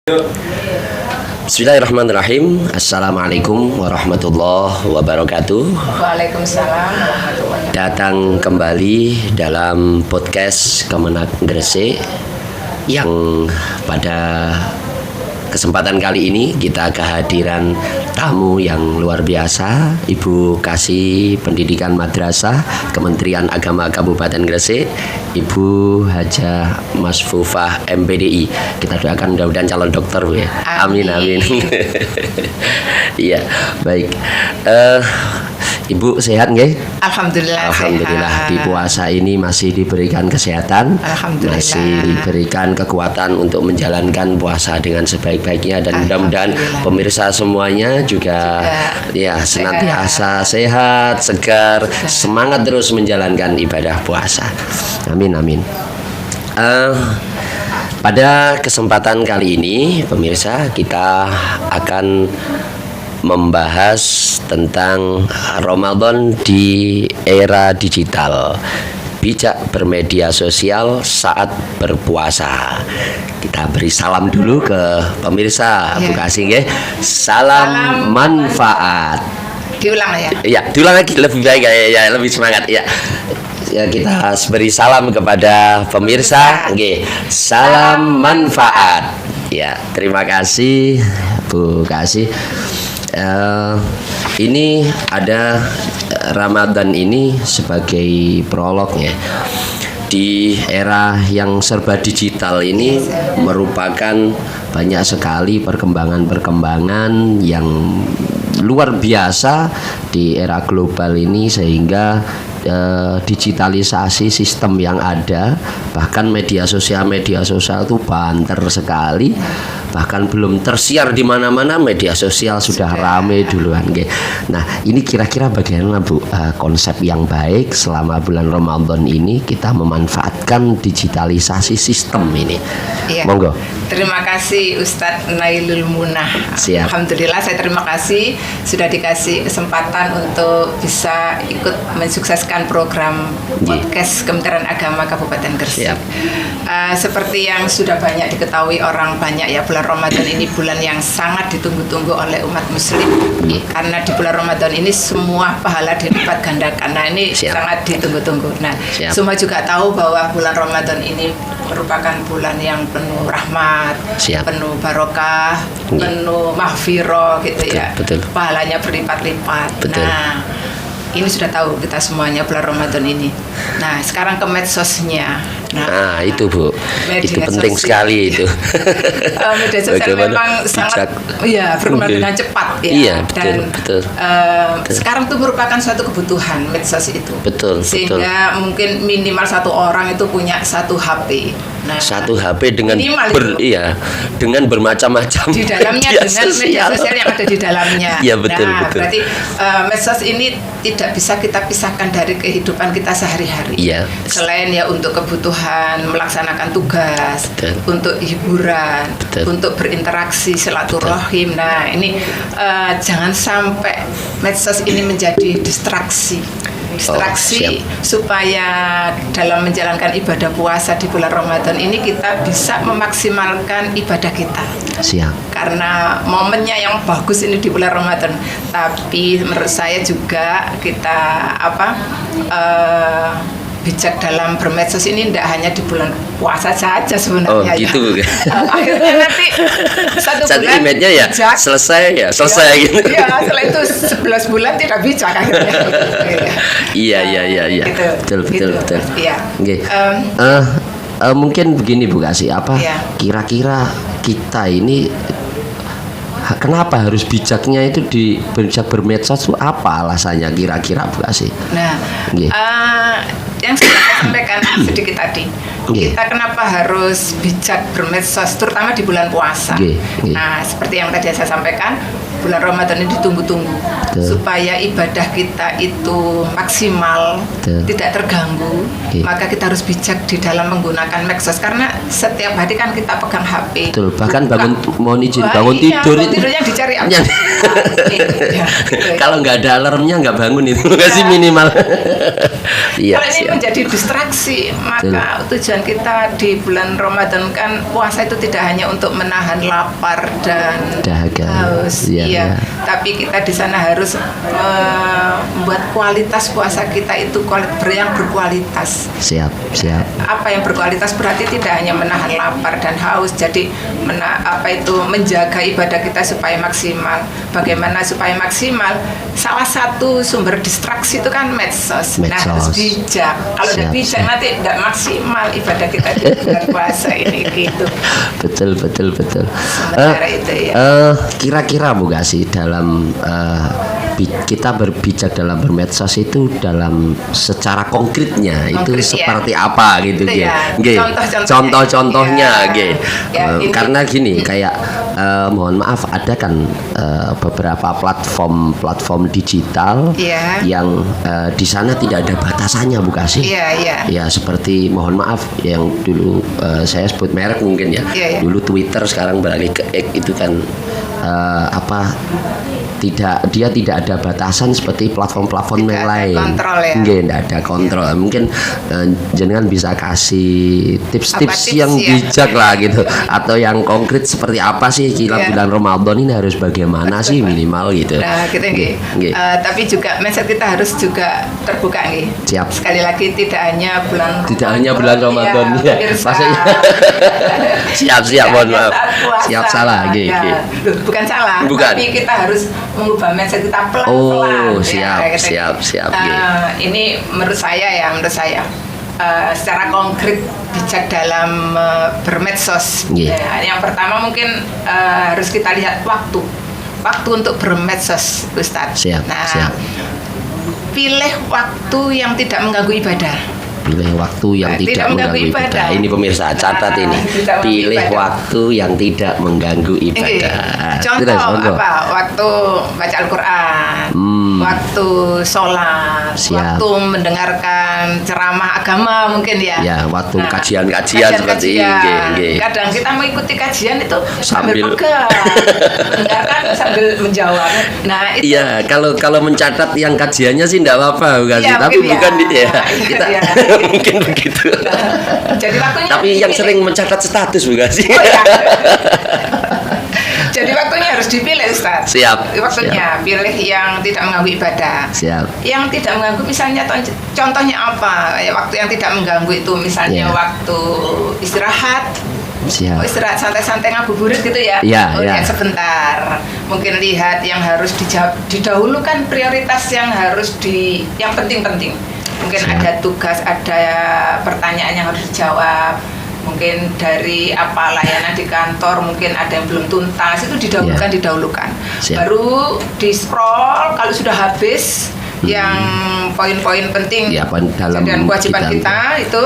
Bismillahirrahmanirrahim. Assalamualaikum warahmatullahi wabarakatuh. Waalaikumsalam warahmatullahi wabarakatuh. Datang kembali dalam podcast Kemenak Gresik yang pada kesempatan kali ini kita kehadiran tamu yang luar biasa, Ibu Kasih Pendidikan Madrasah Kementerian Agama Kabupaten Gresik, Ibu Hajah Masfufah MPDI. Kita doakan mudah-mudahan calon dokter, Bu ya. Amin amin. Iya, baik. Ibu sehat nggih? Alhamdulillah. Alhamdulillah sehat. di puasa ini masih diberikan kesehatan, Alhamdulillah. masih diberikan kekuatan untuk menjalankan puasa dengan sebaik-baiknya dan mudah-mudahan pemirsa semuanya juga ya senantiasa sehat, segar, semangat terus menjalankan ibadah puasa. Amin amin. Pada kesempatan kali ini pemirsa kita akan membahas tentang Ramadan di era digital, bijak bermedia sosial saat berpuasa. Kita beri salam dulu ke pemirsa, Bu Kasih nggih. Salam manfaat. Diulang ya. Iya, diulang lagi lebih baik ya, lebih semangat ya. Ya, kita beri salam kepada pemirsa nggih. Salam manfaat. Ya, terima kasih Bu Kasih. Ini ada Ramadan ini sebagai prolognya. Di era yang serba digital ini merupakan banyak sekali perkembangan-perkembangan yang luar biasa di era global ini, sehingga digitalisasi sistem yang ada, bahkan media sosial itu banter sekali, bahkan belum tersiar di mana-mana media sosial sudah rame duluan. Nah, ini kira-kira bagaimana Bu konsep yang baik selama bulan Ramadan ini kita memanfaatkan digitalisasi sistem ini? Iya. Monggo. Terima kasih Ustadz Nailul Munah. Siap. Alhamdulillah saya terima kasih sudah dikasih kesempatan untuk bisa ikut mensukseskan program podcast Kementerian Agama Kabupaten Gresik. Seperti yang sudah banyak diketahui orang banyak ya, bulan Ramadan ini bulan yang sangat ditunggu-tunggu oleh umat muslim. Karena di bulan Ramadan ini semua pahala dilipat gandakan. Nah, ini sangat ditunggu-tunggu. Nah, semua juga tahu bahwa bulan Ramadan ini merupakan bulan yang penuh rahmat, penuh barokah, penuh mahfirah gitu ya. Betul. Pahalanya berlipat-lipat. Betul. Nah, ini sudah tahu kita semuanya bulan Ramadan ini. Nah, sekarang ke medsosnya. Nah, itu Bu, itu penting sosial. sekali itu. Media sosial memang sangat berkembang dengan cepat ya. Iya, betul. Sekarang itu merupakan suatu kebutuhan medsos itu. Betul. Sehingga mungkin minimal satu orang itu punya satu HP. Nah, satu HP dengan dengan bermacam-macam di dalamnya dengan media sosial yang ada di dalamnya. Iya, betul. Berarti medsos ini tidak bisa kita pisahkan dari kehidupan kita sehari-hari. Iya. Selain ya untuk kebutuhan melaksanakan tugas, untuk hiburan, untuk berinteraksi silaturahim. Nah, ini jangan sampai medsos ini menjadi distraksi supaya dalam menjalankan ibadah puasa di bulan Ramadan ini kita bisa memaksimalkan ibadah kita. Karena momennya yang bagus ini di bulan Ramadan. Tapi menurut saya juga kita bijak dalam bermedsos ini tidak hanya di bulan puasa saja sebenarnya. Oh gitu. Akhirnya nanti satu bulan image-nya ya bijak. selesai gitu. Iya, setelah itu 11 bulan tidak bijak akhirnya. Iya. Gitu. Betul. Iya. Okay. Mungkin begini Bu Kasih, kira-kira kita ini kenapa harus bijaknya itu bijak bermedsos itu apa alasannya kira-kira Bu Kasih? Nah, yang sudah saya sampaikan sedikit tadi, kita kenapa harus bijak bermedsos terutama di bulan puasa. Nah, seperti yang tadi saya sampaikan, bulan Ramadan ini ditunggu-tunggu supaya ibadah kita itu maksimal, tidak terganggu. Maka kita harus bijak di dalam menggunakan medsos karena setiap hari kan kita pegang HP. Bahkan bangun tidurnya dicari apa? Kalau nggak ada alarmnya nggak bangun itu kasih minimal. Iya, Kalau ini siap. menjadi distraksi, maka tujuan kita di bulan Ramadan kan puasa itu tidak hanya untuk menahan lapar dan Dahaga. haus, Iya, iya. tapi kita di sana harus membuat kualitas puasa kita itu yang berkualitas. Siap. Apa yang berkualitas berarti tidak hanya menahan lapar dan haus, jadi menjaga ibadah kita supaya maksimal. Bagaimana supaya maksimal? Salah satu sumber distraksi itu kan medsos. Nah, harus bijak. Kalau udah bijak nanti tidak maksimal ibadah kita di bulan puasa ini gitu. Betul. Sementara itu ya. Kira-kira Bu Kasih dalam kita berbijak dalam bermedsos itu dalam secara konkretnya itu seperti apa gitu ya. Contoh-contohnya Ya, karena gini kayak mohon maaf ada kan beberapa platform digital yang di sana tidak ada batasannya Bu Kasih. Ya seperti mohon maaf yang dulu saya sebut merek mungkin ya. Dulu Twitter sekarang beralih ke X itu kan dia tidak ada batasan seperti platform-platform yang lain. Tidak ada kontrol. Mungkin jenengan bisa kasih tips-tips yang bijak lah gitu, atau yang konkret seperti apa sih kira bulan Ramadan ini harus bagaimana sih minimal gitu. Nah, gitu tapi juga mindset kita harus juga terbuka nih. Siap. Sekali lagi tidak hanya bulan Ramadan ya. Maksudnya siap mohon maaf. Siap salah bukan salah. Tapi kita harus mengubah mindset kita pelan-pelan. Siap. Ini menurut saya secara konkret bijak dalam bermedsos. Yang pertama mungkin harus kita lihat waktu untuk bermedsos, Ustadz. Siap. Pilih waktu yang tidak mengganggu ibadah. Pilih waktu yang tidak mengganggu ibadah. Ini pemirsa catat ini. Pilih waktu yang tidak mengganggu ibadah. Contoh apa? Waktu baca Al-Quran, waktu sholat, waktu mendengarkan ceramah agama mungkin ya. Ya, waktu kajian-kajian seperti ini. Kadang kita mengikuti kajian itu sambil pegang, mendengarkan sambil menjawab. Nah itu. Iya, kalau mencatat yang kajiannya sih tidak apa-apa, tapi bukan kita. Mungkin begitu. Jadi waktunya. Tapi yang sering mencatat status bukan sih? Jadi waktunya harus dipilih, Ustaz. Siap. Waktunya pilih yang tidak mengganggu ibadah. Siap. Yang tidak mengganggu misalnya contohnya apa? Waktu yang tidak mengganggu itu misalnya waktu istirahat. Siap. Istirahat santai-santai ngabuburit gitu ya. Iya. Sebentar. Mungkin lihat yang harus didahulukan, prioritas yang harus yang penting-penting. Mungkin ada tugas, ada pertanyaan yang harus dijawab. Mungkin dari layanan di kantor, mungkin ada yang belum tuntas, itu didahulukan. Baru di scroll kalau sudah habis yang poin-poin penting dalam dan kewajiban kita itu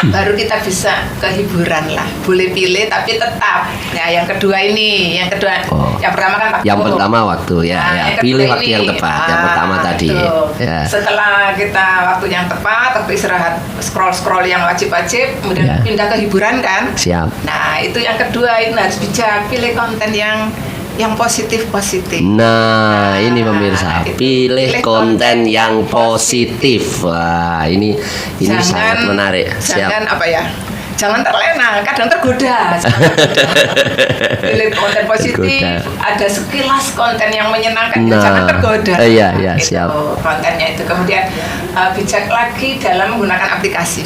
baru kita bisa ke hiburan lah. Boleh pilih tapi tetap. Nah, yang kedua ini, yang pertama kan waktu. Yang pertama waktu pilih waktu yang tepat. Yang pertama tadi. Ya. Setelah kita waktu yang tepat, waktu istirahat scroll yang wajib-wajib, kemudian pindah ke hiburan kan. Siap. Nah, itu yang kedua itu harus bijak, pilih konten yang positif. Nah, ini pemirsa, pilih konten yang positif. Wah, ini sangat menarik. Jangan jangan terlena, kadang tergoda. Pilih konten positif, ada sekilas konten yang menyenangkan, jangan tergoda. Iya, siap. Kontennya itu kemudian bijak lagi dalam menggunakan aplikasi.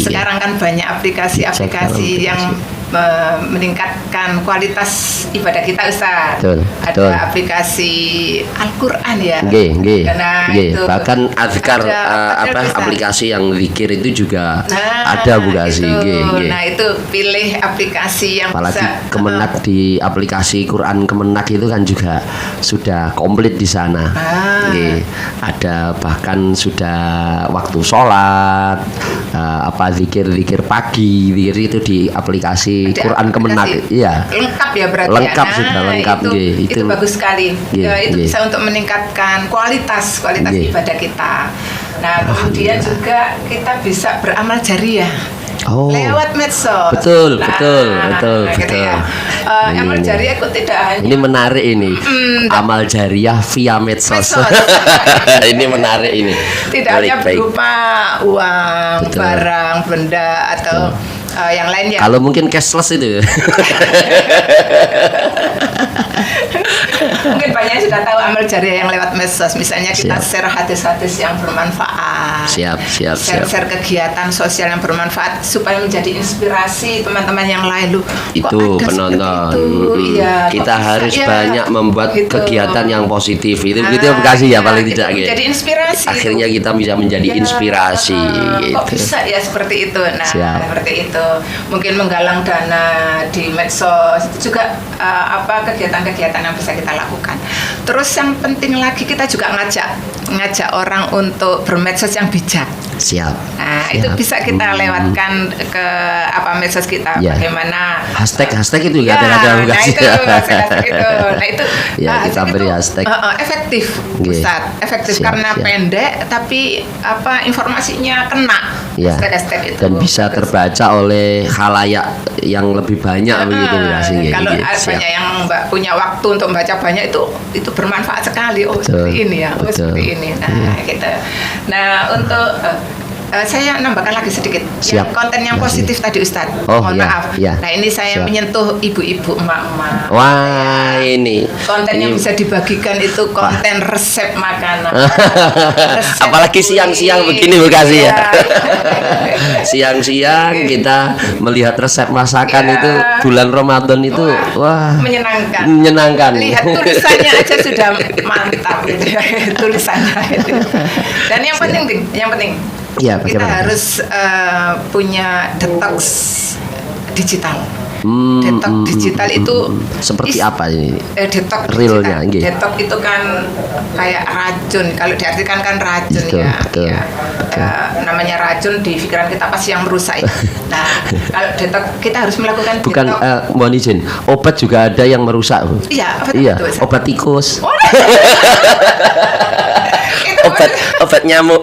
Sekarang kan banyak aplikasi yang meningkatkan kualitas ibadah kita, Ustaz. Ada aplikasi Al-Quran ya. Bahkan azkar aplikasi yang zikir itu juga ada Bu Kasih. Nah, itu pilih aplikasi yang apalagi bisa Kemenak di aplikasi Quran Kemenak itu kan juga sudah komplit di sana. Ada bahkan sudah waktu sholat, zikir pagi, itu di aplikasi Quran Kemenak. Lengkap ya berarti. Sudah lengkap. Itu bagus sekali. Itu bisa untuk meningkatkan kualitas ibadah kita. Nah, kemudian juga kita bisa beramal jariah. Oh. lewat medsos. Betul. Gitu ya. Amal Ini. jariah itu tidak hanya Ini menarik ini. Amal jariah via medsos. Ini menarik ini. tidak hanya berupa uang, Betul. barang, benda atau yang lain ya. Kalau mungkin cashless itu. Mungkin banyak yang sudah tahu amal jariah yang lewat medsos. Misalnya kita Siap. share hadis-hadis yang bermanfaat. Siap. Share kegiatan sosial yang bermanfaat supaya menjadi inspirasi teman-teman yang lain. Loh, kok Itu ada penonton. seperti itu? Iya, Kita kok bisa? harus Ya, banyak membuat gitu. kegiatan yang positif. Itu bekasi ya paling itu tidak gitu. menjadi inspirasi. Akhirnya kita bisa menjadi Ya, inspirasi kok gitu. bisa ya seperti itu. Nah, Siap. seperti itu. Mungkin menggalang dana di medsos itu juga kegiatan-kegiatan yang bisa kita lakukan. Terus yang penting lagi kita juga ngajak orang untuk bermedsos yang bijak. Siap. Nah, itu bisa kita lewatkan ke medsos kita. Ya. Bagaimana Hashtag itu ya, juga ada nah itu hashtag itu. Nah itu Ya, kita hashtag beri itu, hashtag. efektif, Nggih. Ustaz. Efektif Siap, karena siap. pendek tapi informasinya kena. Ya. Hashtag itu. Dan bisa terbaca oleh khalayak yang lebih banyak begitu ya sih. Kalau Siap. banyak yang punya waktu untuk membaca banyak itu bermanfaat sekali. Oh, Betul, seperti ini ya. Oh, betul. seperti ini. Nah, gitu. Nah, untuk saya nambahkan lagi sedikit. Siap. Yang konten yang Ya, positif tadi Ustadz. Oh, Mohon ya, maaf. ya. Nah, ini saya Siap. menyentuh ibu-ibu, emak-emak. Wah, ini Konten yang ini- bisa dibagikan itu konten resep makanan. Resep Apalagi siang-siang kulit. begini Bekasi ya. Iya. Siang-siang kita melihat resep masakan Ya. itu bulan Ramadan itu wah menyenangkan. Lihat tulisannya aja sudah mantap gitu ya. Tulisannya itu. Dan yang penting Ya, kita bagaimana? harus punya detox digital. Hmm, Detox digital itu seperti apa ini? Detox Realnya, digital. nggih. Detox itu kan kayak racun. Kalau diartikan kan racun Betul, ya. betul, Ya. betul. Namanya racun di pikiran kita pasti yang merusak. Nah, kalau detox kita harus melakukan Bukan detox. mohon izin, obat juga ada yang merusak. Bu. Iya, Iya, betul. obat tikus, Oh, itu obat nyamuk.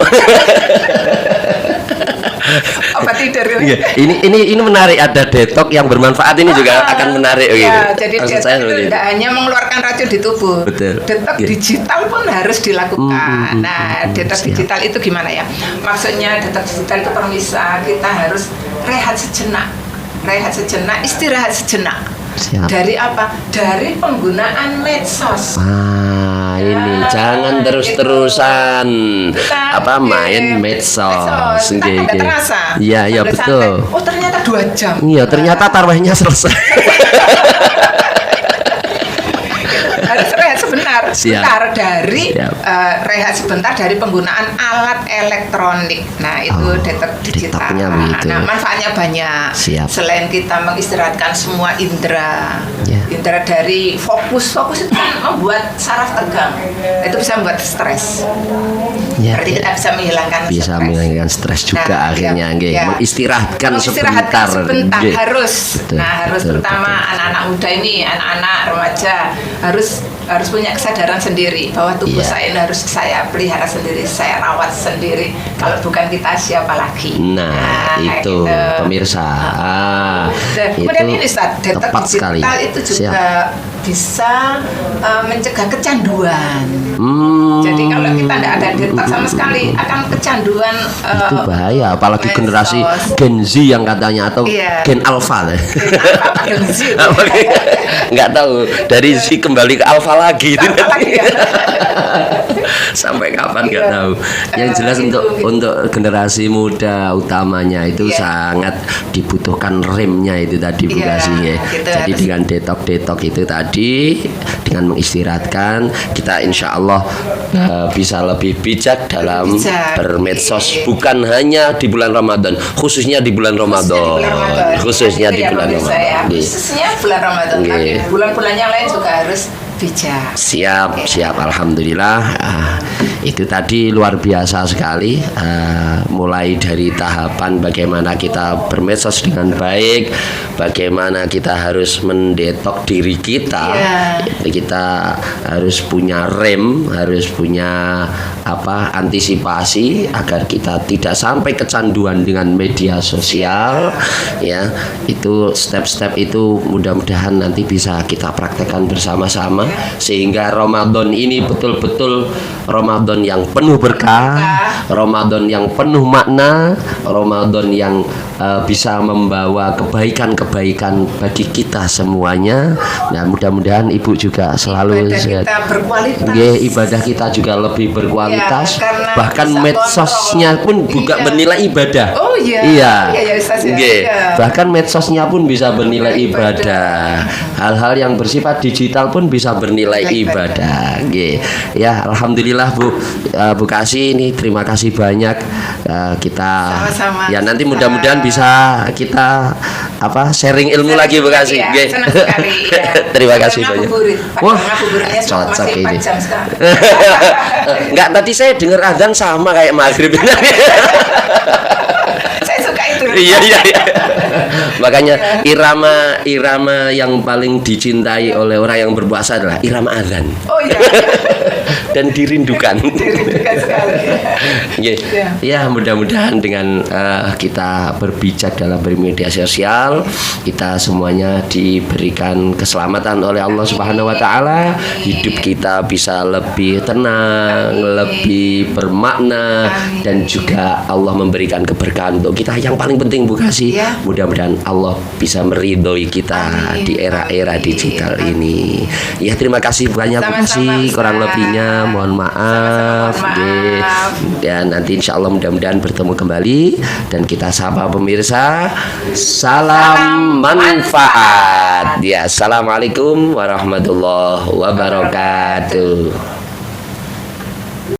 obat tidur. Iya, ini menarik, ada detox yang bermanfaat ini juga akan menarik gitu. Ya, jadi Maksud detox saya itu seperti itu. tidak hanya mengeluarkan racun di tubuh. Betul. Detox Iya. digital pun harus dilakukan. Nah, detox Siap. digital itu gimana ya? Maksudnya detox digital itu permisah kita harus rehat sejenak, istirahat sejenak. Siap. Dari apa? Dari penggunaan medsos. Ini Ya, jangan terus-terusan Kita, main medsos. Kita Nggih, tidak nggih. terasa. Iya, iya Sambil betul. santai. Oh, ternyata 2 jam. Iya, ternyata tarawihnya selesai. Harus rehat sebentar. Siap. Dari Siap. rehat sebentar dari penggunaan alat elektronik. Nah, itu Oh, detox digital. detoxnya begitu. Nah, manfaatnya banyak. Siap. Selain kita mengistirahatkan semua indera, Ya. indera dari fokus itu kan membuat saraf tegang. Itu bisa membuat stres. Ya, Berarti kita bisa menghilangkan bisa stres. menghilangkan stres juga Nah, akhirnya, ya, nggih. ya. Mengistirahatkan Mengistirahatkan sebentar nggih. harus. Betul, Nah, harus betul, terutama betul. anak-anak muda ini, anak-anak remaja harus punya kesadaran sendiri bahwa tubuh Iya. saya ini harus saya pelihara sendiri, saya rawat sendiri. Kalau bukan kita siapa lagi? Nah, kayak itu gitu. pemirsa. Dan kemudian ini Ustaz, detox tepat sekali. digital itu juga bisa mencegah kecanduan. Jadi kalau kita tidak ada detox sama sekali akan kecanduan. Itu bahaya, apalagi medsos. generasi Gen Z yang katanya atau Iya. Gen Alpha. Gen Z. Nggak tahu, dari Z kembali ke Alpha lagi. Alpha lagi ya? Sampai kapan nggak Iya. tahu. Yang jelas Itu, untuk generasi muda utamanya itu Iya. sangat dibutuhkan remnya itu tadi Bu Iya, Kasih ya. gitu, Jadi harus- dengan detox itu tadi, dengan mengistirahatkan, kita insya Allah bisa lebih bijak dalam Bijak, bermedsos. iya. Bukan hanya di bulan Ramadan, khususnya di bulan Ramadan. Khususnya di Itu ya, bulan pemirsa ya. Ramadan. Nggih. Khususnya bulan Ramadan. Tapi Nggih. bulan-bulan yang lain juga harus bijak. Siap, siap. Alhamdulillah. Itu tadi luar biasa sekali. Mulai dari tahapan bagaimana kita bermedsos dengan baik, bagaimana kita harus mendetok diri kita. Kita harus punya rem, harus punya antisipasi agar kita tidak sampai kecanduan dengan media sosial. Ya, itu step-step itu mudah-mudahan nanti bisa kita praktekkan bersama-sama sehingga Ramadan ini betul-betul Ramadan yang penuh berkah, Ramadan yang penuh makna, Ramadan yang bisa membawa kebaikan-kebaikan bagi kita semuanya. Nah, mudah-mudahan Ibu juga selalu kita berkualitas. Ibadah kita juga lebih berkualitas. Bahkan medsosnya pun juga bernilai ibadah. Oh iya. Iya. Ustaz, Bahkan medsosnya pun bisa bernilai ibadah. Hal-hal yang bersifat digital pun bisa bernilai ibadah. Ya, alhamdulillah Bu Kasih, ini terima kasih banyak. Kita sama-sama. Ya nanti mudah-mudahan bisa kita sharing ilmu lagi Bu Kasih. Senang sekali. Terima kasih banyak. Wah, cocok ini. Enggak, tadi saya dengar azan sama kayak maghrib. Saya suka itu. Iya. Makanya irama yang paling dicintai oleh orang yang berpuasa adalah irama azan. Oh iya. Dan dirindukan. Dirindukan sekali. Ya, mudah-mudahan dengan kita berbijak dalam bermedia sosial, kita semuanya diberikan keselamatan oleh Allah Subhanahu wa taala, hidup kita bisa lebih tenang, lebih bermakna, dan juga Allah memberikan keberkahan untuk kita. Yang paling penting Bu Kasih, mudah-mudahan Allah bisa meridhoi kita di era-era digital ini. Ya, terima kasih banyak Bu Kasih. Kurang lebihnya mohon maaf. Dan nanti insya Allah mudah-mudahan bertemu kembali. Dan kita sapa pemirsa, salam manfaat. Ya, assalamualaikum warahmatullahi wabarakatuh.